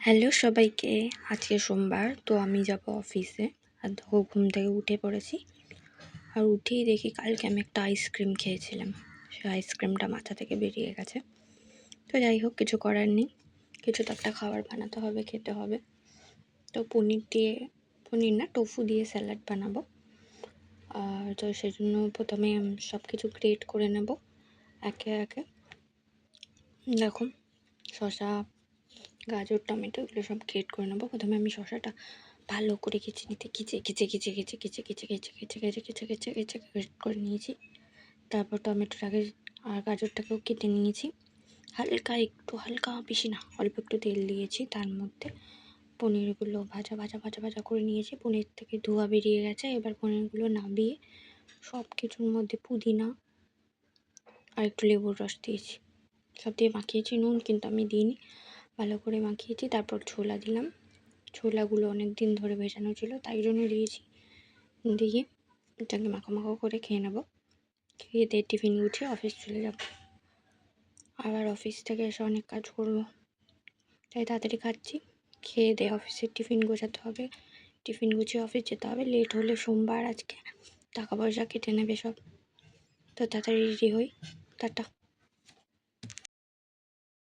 Hello সবাইকে। আজকে সোমবার, তো আমি যাব অফিসে। আর দেখো ঘুম থেকে উঠে পড়েছি। আর উঠেই দেখি কালকে আমি একটা আইসক্রিম খেয়েছিলাম, সেই আইসক্রিমটা মাথা থেকে বেরিয়ে গেছে। তো যাই হোক, কিছু করার নেই, কিছু তো একটা খাবার বানাতে হবে, খেতে হবে। তো পনির না, টোফু দিয়ে স্যালাড বানাবো। আর তো সেজন্য প্রথমে সব কিছু গ্রেট করে নেব একে একে। দেখো, শসা, গাজর, টমেটো এগুলো সব গ্রেট করে নেবো। প্রথমে আমি শসাটা ভালো করে গ্রেট করে নিয়েছি। তারপর টমেটোটাকে আর গাজরটাকেও কেটে নিয়েছি। হালকা বেশি না, অল্প একটু তেল দিয়েছি। তার মধ্যে পনিরগুলো ভাজা করে নিয়েছি। পনির থেকে ধোয়া বেরিয়ে গেছে। এবার পনিরগুলো নামিয়ে সব কিছুর মধ্যে পুদিনা আর একটু লেবুর রস দিয়েছি। সব দিয়ে মাখিয়েছি। নুন কিন্তু আমি দিইনি, ভালো করে মাখিয়েছি। তারপর ছোলা দিলাম। ছোলাগুলো অনেক দিন ধরে ভেজানো ছিল, তাই জন্য দিয়েছি। দিয়ে এটাকে মাখো করে খেয়ে নেব। খেয়ে দিয়ে টিফিন গুছিয়ে অফিস চলে যাব। আবার অফিস থেকে এসে অনেক কাজ করব, তাই তাড়াতাড়ি খাচ্ছি। খেয়ে দিয়ে অফিসের টিফিন গোছাতে হবে, টিফিন গুছিয়ে অফিস যেতে হবে। লেট হলে সোমবার আজকে টাকা পয়সা কেটে নেবে সব, তো তাড়াতাড়ি রেডি হই। টাটা।